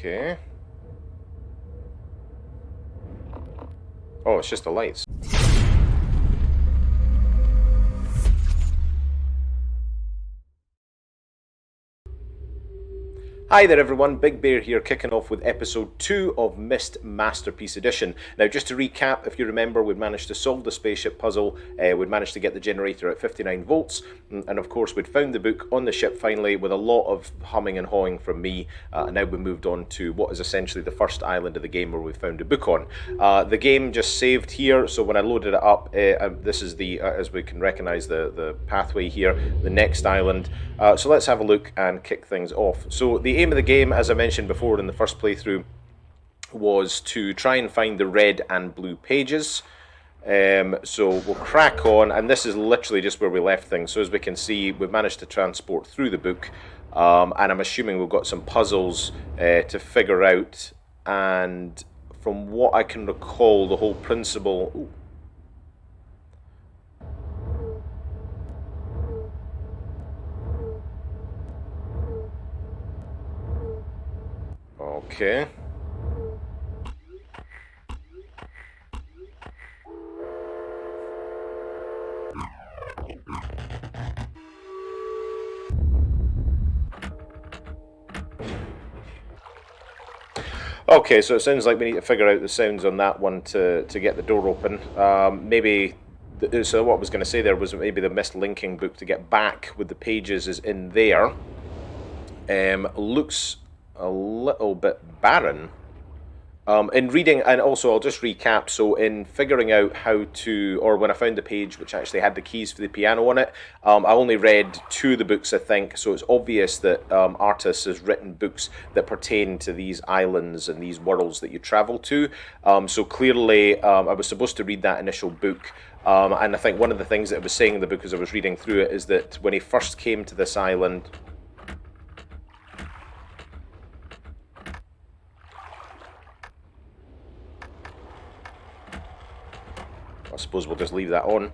Okay. Oh, it's just the lights. Hi there everyone, Big Bear here, kicking off with episode 2 of Myst Masterpiece Edition. Now just to recap, if you remember, we'd managed to solve the spaceship puzzle, we'd managed to get the generator at 59 volts, and of course we'd found the book on the ship finally with a lot of humming and hawing from me, and now we moved on to what is essentially the first island of the game where we found a book on. The game just saved here, so when I loaded it up, this is the, as we can recognise the pathway here, the next island. So let's have a look and kick things off. So the aim of the game, as I mentioned before in the first playthrough, was to try and find the red and blue pages. So we'll crack on, and this is literally just where we left things. So as we can see, we've managed to transport through the book, and I'm assuming we've got some puzzles to figure out. And from what I can recall, the whole principle... Ooh. Okay. Okay, so it sounds like we need to figure out the sounds on that one to get the door open. Maybe... So what I was going to say there was maybe the Myst linking book to get back with the pages is in there. Looks a little bit barren. In reading, and also I'll just recap, so in figuring out how to, or when I found the page which actually had the keys for the piano on it, I only read 2 of the books, I think, so it's obvious that Artis has written books that pertain to these islands and these worlds that you travel to. So clearly I was supposed to read that initial book, and I think one of the things that it was saying in the book as I was reading through it is that when he first came to this island... I suppose we'll just leave that on.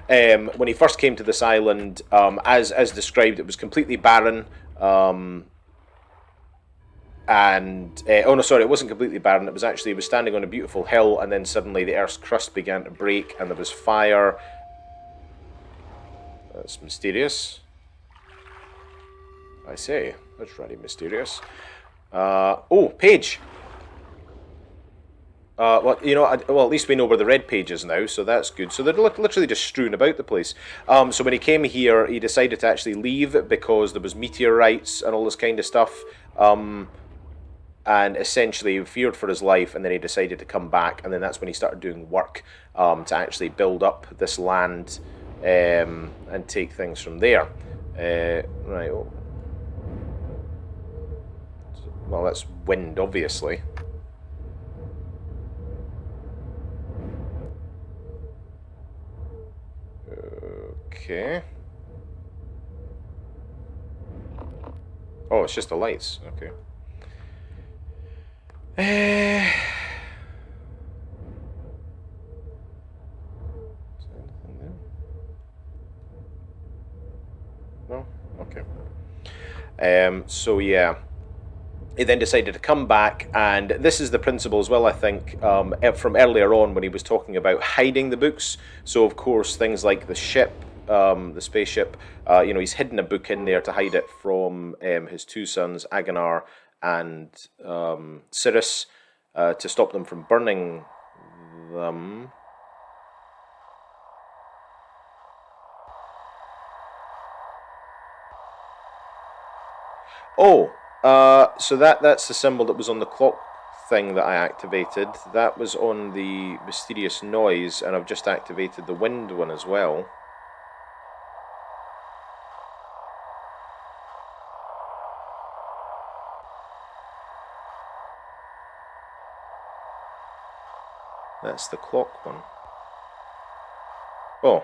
When he first came to this island, as described, it was completely barren. Oh no, sorry, it wasn't completely barren. It was actually, it was standing on a beautiful hill, and then suddenly the Earth's crust began to break, and there was fire. That's mysterious. I say, that's really mysterious. Oh, page! Well, you know, well, at least we know where the red page is now, so that's good. So they're literally just strewn about the place. So when he came here, he decided to actually leave because there was meteorites and all this kind of stuff. And essentially he feared for his life, and then he decided to come back, and then that's when he started doing work to actually build up this land and take things from there. Right. Oh. Well, that's wind, obviously. Okay. Oh, it's just the lights. Okay. Is there anything there? No? Okay. So yeah. He then decided to come back, and this is the principle as well, I think, from earlier on when he was talking about hiding the books. So of course things like the ship, the spaceship, you know, he's hidden a book in there to hide it from his 2 sons, Aganar and Cirrus, to stop them from burning them. Oh! So that's the symbol that was on the clock thing that I activated. That was on the mysterious noise, and I've just activated the wind one as well. That's the clock one. Oh.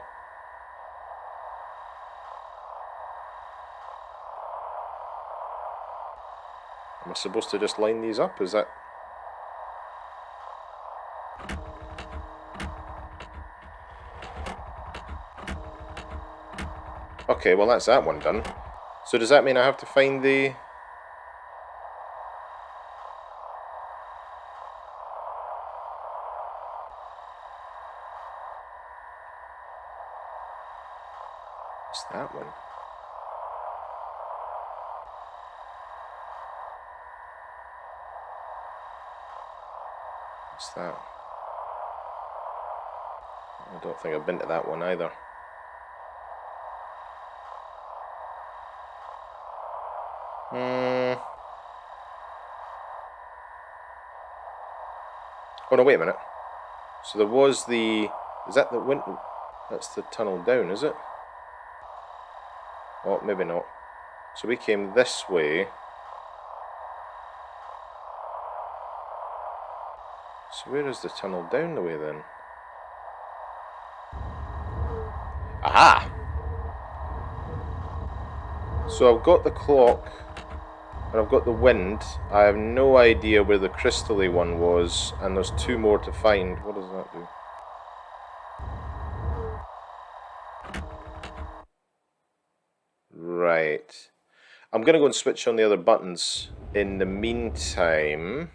Am I supposed to just line these up? Is that... Okay, well that's that one done. So does that mean I have to find the... one. What's that? I don't think I've been to that one either. Oh no, wait a minute. So there was the... Is that the wind? That's the tunnel down, is it? Oh, maybe not. So we came this way. So where is the tunnel down the way then? Aha! So I've got the clock, and I've got the wind. I have no idea where the crystally one was, and there's two more to find. What does that do? Right. I'm going to go and switch on the other buttons. In the meantime...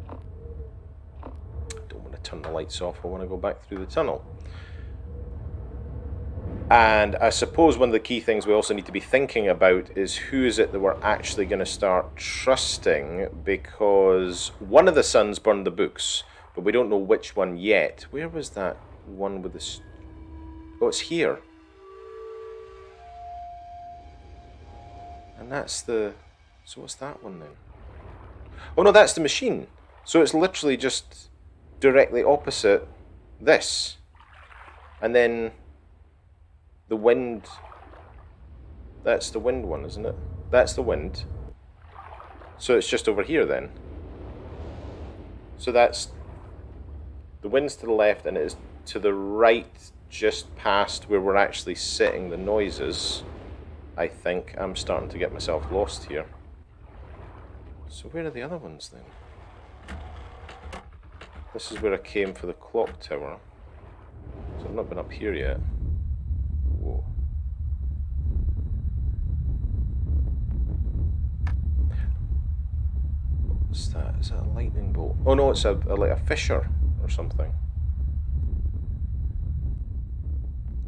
I don't want to turn the lights off. I want to go back through the tunnel. And I suppose one of the key things we also need to be thinking about is who is it that we're actually going to start trusting, because one of the sons burned the books, but we don't know which one yet. Where was that one with the... Oh, it's here. And that's the... So what's that one then? Oh no, that's the machine. So it's literally just directly opposite this. And then... The wind, that's the wind one, isn't it? That's the wind. So it's just over here then. So that's, the wind's to the left and it is to the right, just past where we're actually setting the noises. I think I'm starting to get myself lost here. So where are the other ones then? This is where I came for the clock tower. So I've not been up here yet. Whoa. What's that? Is that a lightning bolt? Oh no, it's like a fissure or something.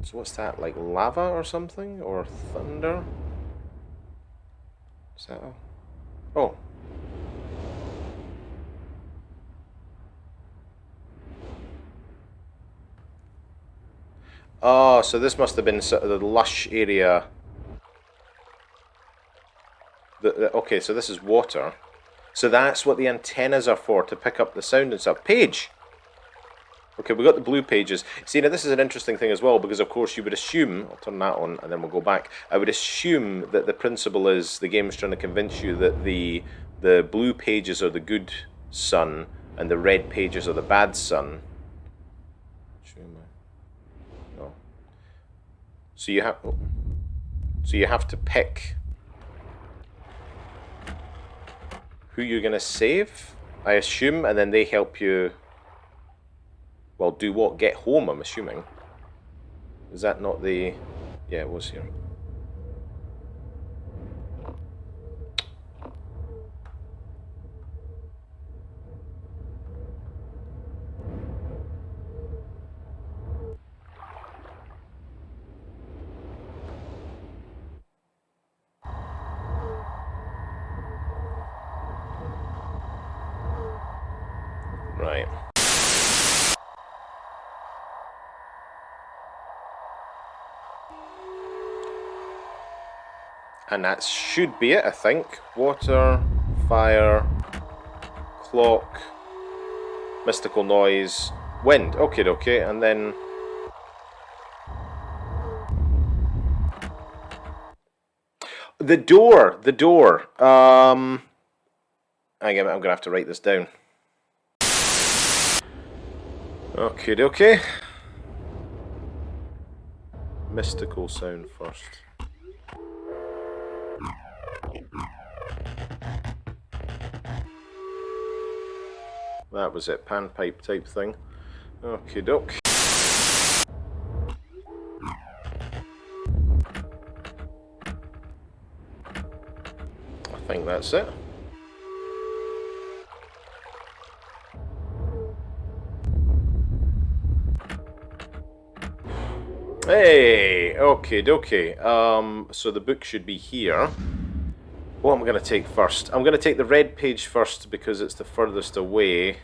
So what's that? Like lava or something? Or thunder? Is that a... Oh. Oh, so this must have been sort of the lush area. Okay, so this is water. So that's what the antennas are for, to pick up the sound and stuff. Page! Okay, we got the blue pages. See, now this is an interesting thing as well, because of course you would assume, I'll turn that on and then we'll go back. I would assume that the principle is the game's trying to convince you that the blue pages are the good son and the red pages are the bad son. No. So you have to pick who you're going to save, I assume, and then they help you, well, do what? Get home, I'm assuming. Is that not the... Yeah, it was here. Right. And that should be it, I think. Water, fire, clock, mystical noise, wind. Okay, and then... The door. I'm going to have to write this down. Okay. Mystical sound first. That was it, panpipe type thing. Okie doke. I think that's it. Hey, okay, dokie. So the book should be here. What am I going to take first? I'm going to take the red page first because it's the furthest away.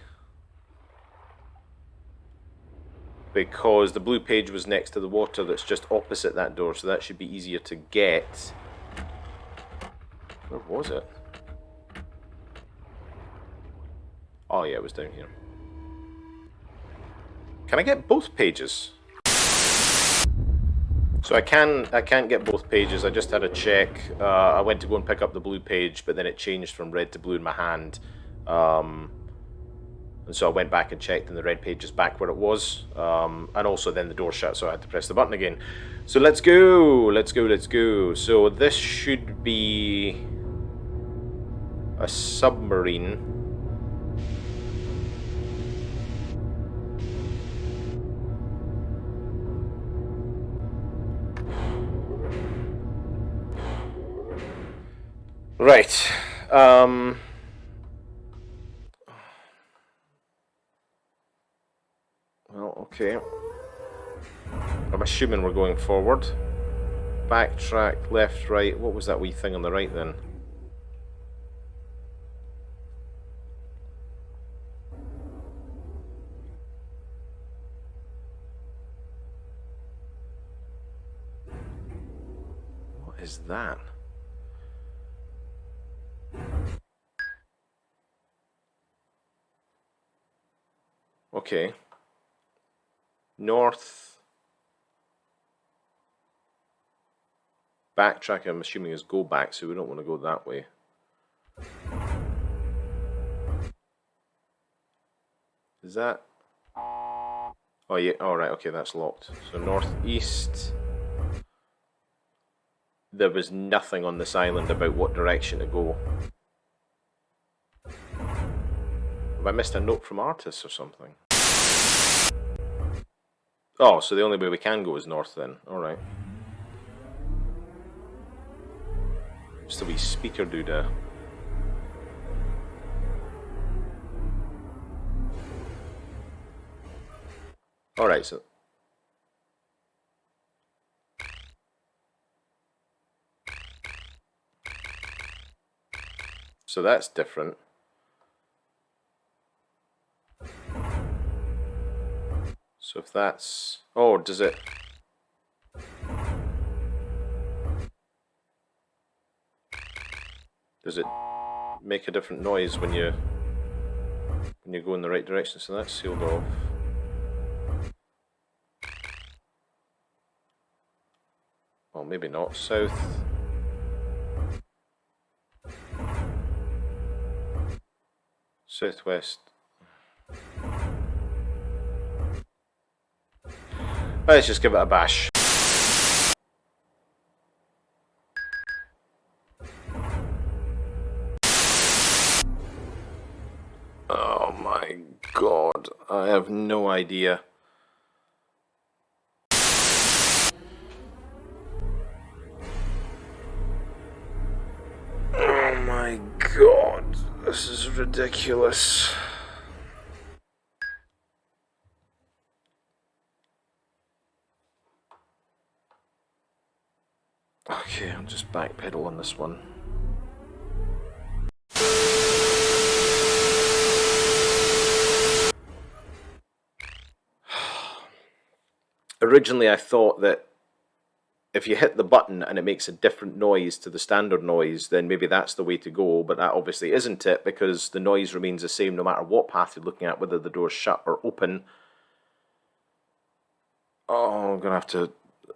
Because the blue page was next to the water that's just opposite that door, so that should be easier to get. Where was it? Oh yeah, it was down here. Can I get both pages? So I can't get both pages. I just had a check. I went to go and pick up the blue page, but then it changed from red to blue in my hand. And so I went back and checked, and the red page is back where it was. And also then the door shut, so I had to press the button again. So let's go, let's go, let's go. So this should be a submarine. Right. Well, okay. I'm assuming we're going forward. Backtrack, left, right. What was that wee thing on the right then? What is that? Okay. North. Backtrack, I'm assuming, is go back, so we don't want to go that way. Is that? Oh yeah, alright, okay, that's locked. So northeast. There was nothing on this island about what direction to go. Have I missed a note from Artis or something? Oh, so the only way we can go is north then. Alright. Just a wee speaker doodah. Alright, so... So that's different. So if that's... Oh, does it... Does it make a different noise when you go in the right direction? So that's sealed off. Well, maybe not. South. Southwest. Let's just give it a bash. Oh my god, I have no idea. Oh my god, this is ridiculous. Okay, I'll just backpedal on this one. Originally I thought that if you hit the button and it makes a different noise to the standard noise, then maybe that's the way to go, but that obviously isn't it, because the noise remains the same no matter what path you're looking at, whether the door's shut or open. Oh, I'm going to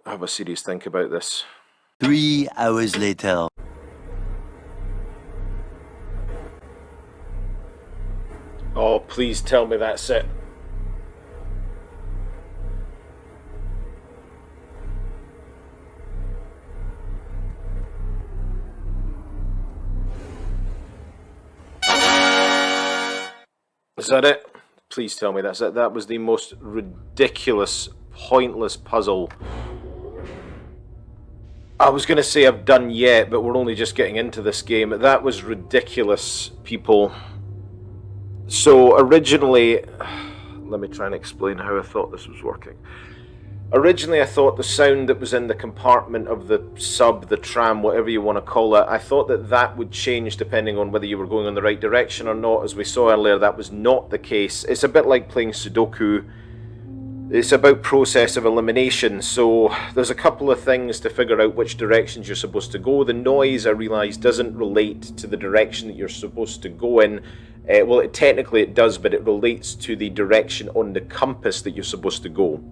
have a serious think about this. 3 hours later. Oh, please tell me that's it. Is that it? Please tell me that's it. That was the most ridiculous, pointless puzzle I was going to say I've done yet, but we're only just getting into this game. That was ridiculous, people. So originally, let me try and explain how I thought this was working. Originally, I thought the sound that was in the compartment of the sub, the tram, whatever you want to call it, I thought that that would change depending on whether you were going in the right direction or not. As we saw earlier, that was not the case. It's a bit like playing Sudoku. It's about process of elimination, so there's a couple of things to figure out which directions you're supposed to go. The noise, I realise, doesn't relate to the direction that you're supposed to go in. Well, technically it does, but it relates to the direction on the compass that you're supposed to go.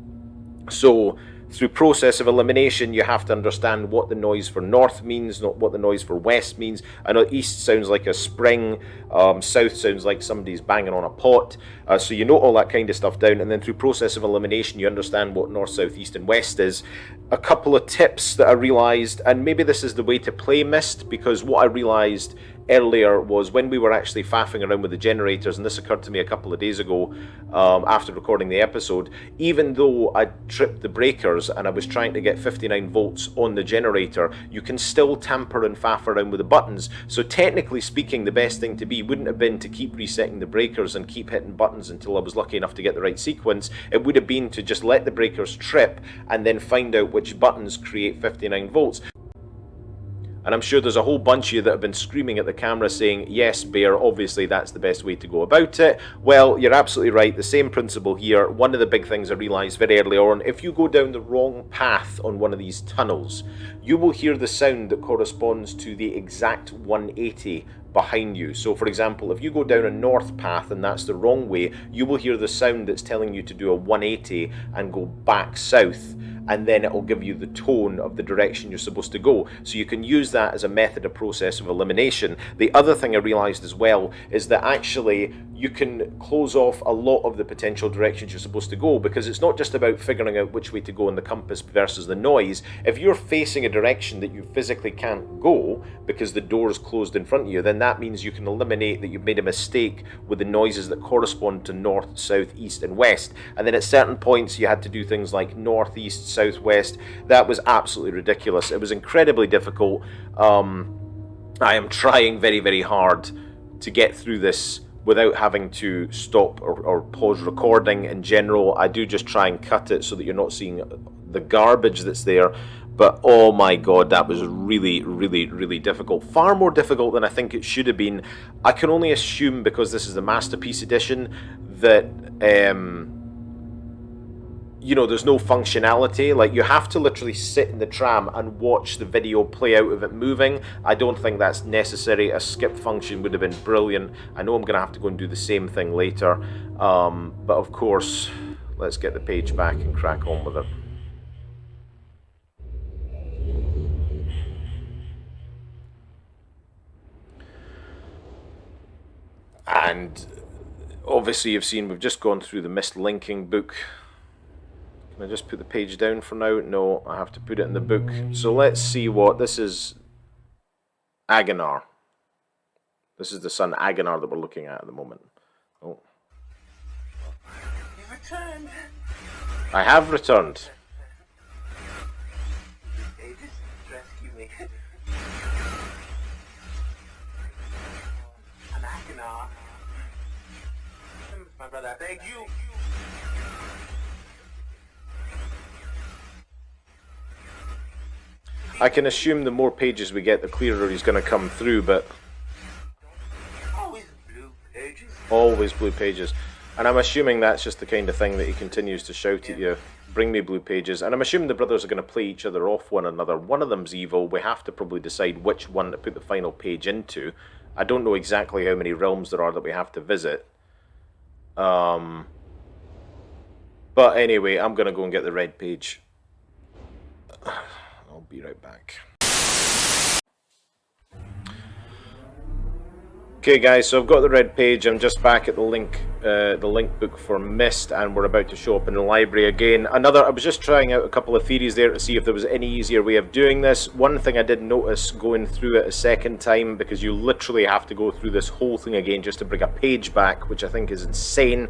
So, through process of elimination, you have to understand what the noise for north means, not what the noise for west means. I know east sounds like a spring, south sounds like somebody's banging on a pot, so you note all that kind of stuff down, and then through process of elimination, you understand what north, south, east, and west is. A couple of tips that I realised, and maybe this is the way to play Myst, because what I realised earlier was when we were actually faffing around with the generators, and this occurred to me a couple of days ago after recording the episode, even though I tripped the breakers and I was trying to get 59 volts on the generator, you can still tamper and faff around with the buttons. So technically speaking, the best thing to be wouldn't have been to keep resetting the breakers and keep hitting buttons until I was lucky enough to get the right sequence. It would have been to just let the breakers trip and then find out which buttons create 59 volts. And I'm sure there's a whole bunch of you that have been screaming at the camera saying, yes, Bear, obviously that's the best way to go about it. Well, you're absolutely right. The same principle here. One of the big things I realised very early on, if you go down the wrong path on one of these tunnels, you will hear the sound that corresponds to the exact 180 behind you. So for example, if you go down a north path and that's the wrong way, you will hear the sound that's telling you to do a 180 and go back south, and then it will give you the tone of the direction you're supposed to go. So you can use that as a method of process of elimination. The other thing I realised as well is that actually you can close off a lot of the potential directions you're supposed to go, because it's not just about figuring out which way to go in the compass versus the noise. If you're facing a direction that you physically can't go because the door's closed in front of you, then that means you can eliminate that you've made a mistake with the noises that correspond to north, south, east and west. And then at certain points you had to do things like north, east, southwest. That was absolutely ridiculous. It was incredibly difficult. I am trying very, very hard to get through this without having to stop or pause recording. In general, I do just try and cut it so that you're not seeing the garbage that's there. But oh my god, that was really, really, really difficult. Far more difficult than I think it should have been. I can only assume, because this is the Masterpiece Edition, that you know, there's no functionality. Like, you have to literally sit in the tram and watch the video play out of it moving. I don't think that's necessary. A skip function would have been brilliant. I know I'm going to have to go and do the same thing later. But of course, let's get the page back and crack on with it. And obviously you've seen we've just gone through the Myst linking book. Can I just put the page down for now? No, I have to put it in the book. So let's see what this is. Agonar. This is the sun Agonar that we're looking at the moment. Oh. You returned. I have returned. Rescue me. I'm Agonar. My brother, I beg you. I can assume the more pages we get, the clearer he's going to come through, but... Always blue pages. Always blue pages. And I'm assuming that's just the kind of thing that he continues to shout at you. Bring me blue pages. And I'm assuming the brothers are going to play each other off one another. One of them's evil. We have to probably decide which one to put the final page into. I don't know exactly how many realms there are that we have to visit. But anyway, I'm going to go and get the red page. I'll be right back. Okay guys, so I've got the red page. I'm just back at the link book for Myst, and we're about to show up in the library again. I was just trying out a couple of theories there to see if there was any easier way of doing this. One thing I did notice going through it a second time, because you literally have to go through this whole thing again just to bring a page back, which I think is insane,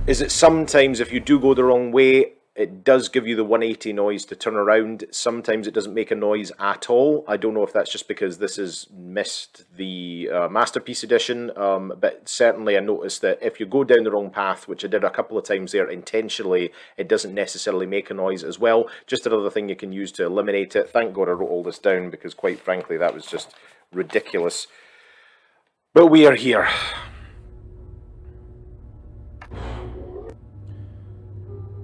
is that sometimes if you do go the wrong way, It does give you the 180 noise to turn around. Sometimes it doesn't make a noise at all. I don't know if that's just because this is Myst, the Masterpiece Edition, but certainly I noticed that if you go down the wrong path, which I did a couple of times there intentionally, it doesn't necessarily make a noise as well. Just another thing you can use to eliminate it. Thank God I wrote all this down, because quite frankly that was just ridiculous. But we are here.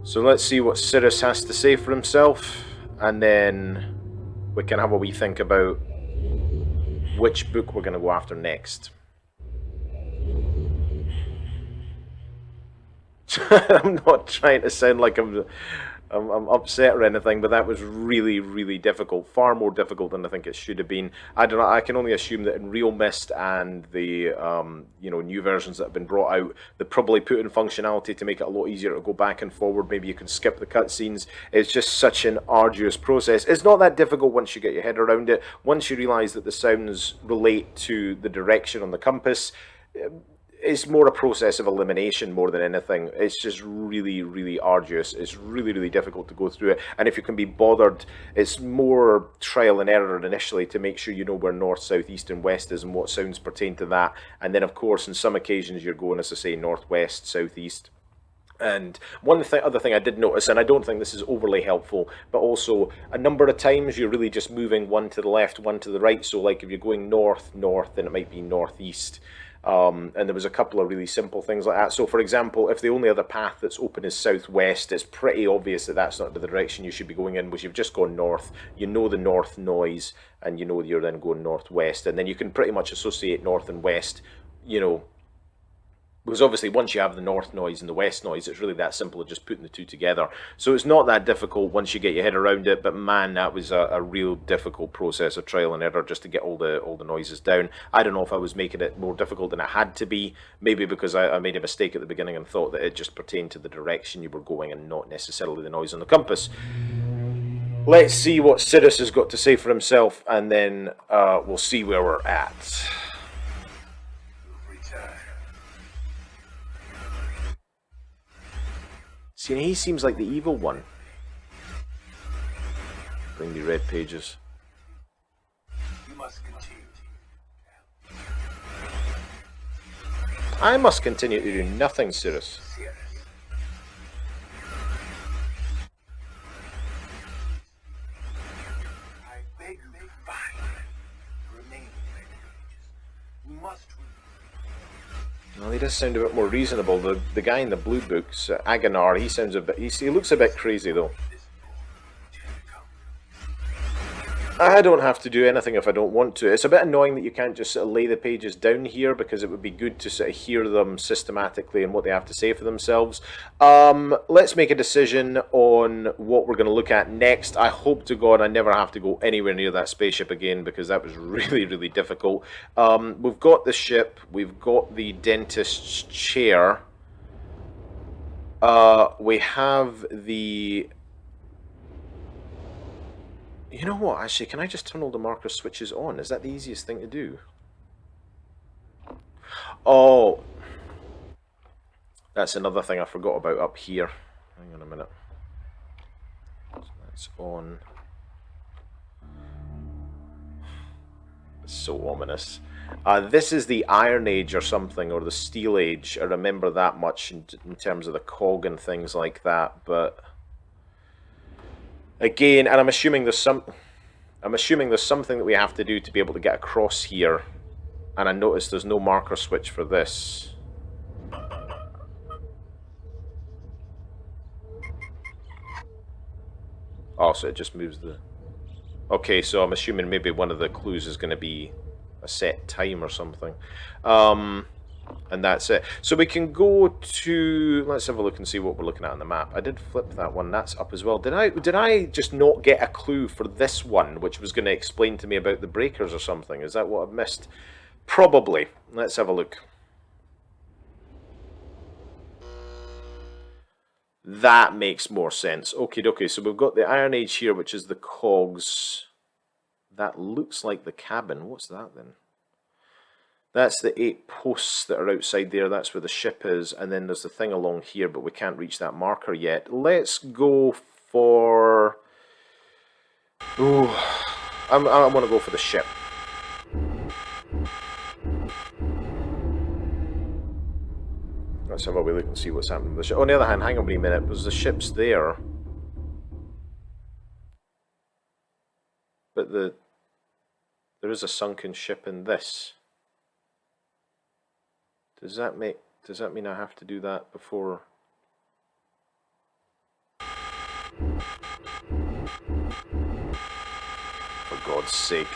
So let's see what Cyrus has to say for himself, and then we can have a wee think about which book we're going to go after next. I'm not trying to sound like I'm upset or anything, but that was really, really difficult. Far more difficult than I think it should have been. I don't know. I can only assume that in Real Myst and the new versions that have been brought out, they probably put in functionality to make it a lot easier to go back and forward. Maybe you can skip the cutscenes. It's just such an arduous process. It's not that difficult once you get your head around it. Once you realise that the sounds relate to the direction on the compass, it's more a process of elimination more than anything. It's just really, really arduous. It's really, really difficult to go through it. And if you can be bothered, it's more trial and error initially to make sure you know where north, south, east and west is and what sounds pertain to that. And then, of course, in some occasions you're going, as I say, northwest, southeast. And one other thing I did notice, and I don't think this is overly helpful, but also a number of times you're really just moving one to the left, one to the right. So like if you're going north, then it might be northeast. And there was a couple of really simple things like that. So for example, if the only other path that's open is southwest, it's pretty obvious that that's not the direction you should be going in, because you've just gone north. You know the north noise, and you know you're then going northwest, and then you can pretty much associate north and west, because obviously once you have the north noise and the west noise, it's really that simple of just putting the two together. So it's not that difficult once you get your head around it, but man, that was a real difficult process of trial and error just to get all the noises down. I don't know if I was making it more difficult than it had to be, maybe because I made a mistake at the beginning and thought that it just pertained to the direction you were going and not necessarily the noise on the compass. Let's see what Cyrus has got to say for himself, and then we'll see where we're at. See, he seems like the evil one. Bring me red pages. You must continue. I must continue to do nothing, Cyrus. I beg you, fine. Remain red pages. We must. Well, he does sound a bit more reasonable. The guy in the blue books, Aganar, he sounds a bit. He looks a bit crazy though. I don't have to do anything if I don't want to. It's a bit annoying that you can't just sort of lay the pages down here, because it would be good to sort of hear them systematically and what they have to say for themselves. Let's make a decision on what we're going to look at next. I hope to God I never have to go anywhere near that spaceship again, because that was really, really difficult. We've got the ship. We've got the dentist's chair. We have the... You know what, actually, can I just turn all the marker switches on? Is that the easiest thing to do? Oh, that's another thing I forgot about up here. Hang on a minute. That's on. It's so ominous. This is the Iron Age or something, or the Steel Age. I remember that much in terms of the cog and things like that, but... Again, and I'm assuming there's something that we have to do to be able to get across here. And I noticed there's no marker switch for this. Oh, so it just moves the... Okay, so I'm assuming maybe one of the clues is going to be a set time or something. And that's it. So we can go to... Let's have a look and see what we're looking at on the map. I did flip that one. That's up as well. Did I just not get a clue for this one, which was going to explain to me about the breakers or something? Is that what I've missed? Probably. Let's have a look. That makes more sense. Okie dokie. So we've got the Iron Age here, which is the cogs. That looks like the cabin. What's that then? That's the 8 posts that are outside there. That's where the ship is. And then there's the thing along here, but we can't reach that marker yet. Let's go for... Ooh, I want to go for the ship. Let's have a wee look and see what's happening with the ship. On the other hand, hang on a minute, because the ship's there. But there is a sunken ship in this. Does that mean I have to do that before? For God's sake.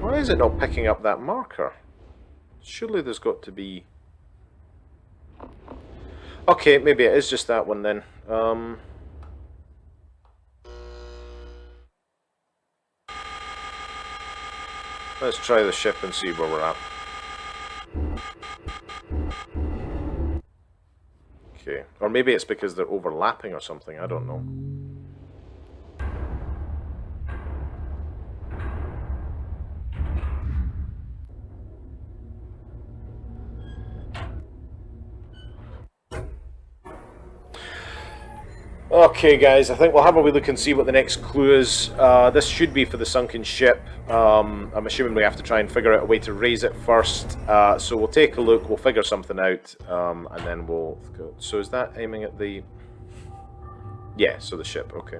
Why is it not picking up that marker? Surely there's got to be... Okay, maybe it is just that one then. Let's try the ship and see where we're at. Okay, or maybe it's because they're overlapping or something, I don't know. Okay guys, I think we'll have a wee look and see what the next clue is. This should be for the sunken ship. I'm assuming we have to try and figure out a way to raise it first. So we'll take a look, we'll figure something out, and then we'll go. So is that aiming at the... Yeah, so the ship, okay.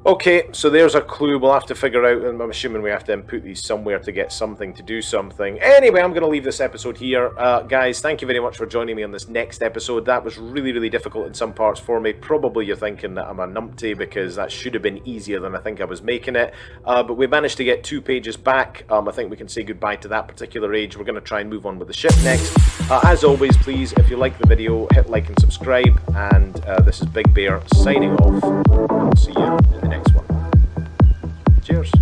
Okay, so there's a clue we'll have to figure out, and I'm assuming we have to input these somewhere to get something to do something. Anyway, I'm going to leave this episode here. Guys, thank you very much for joining me on this next episode. That was really, really difficult in some parts for me. Probably you're thinking that I'm a numpty because that should have been easier than I think I was making it. But we managed to get 2 pages back. I think we can say goodbye to that particular age. We're going to try and move on with the ship next. As always, please, if you like the video, hit like and subscribe. And this is Big Bear signing off. I'll see you in the next one. Cheers.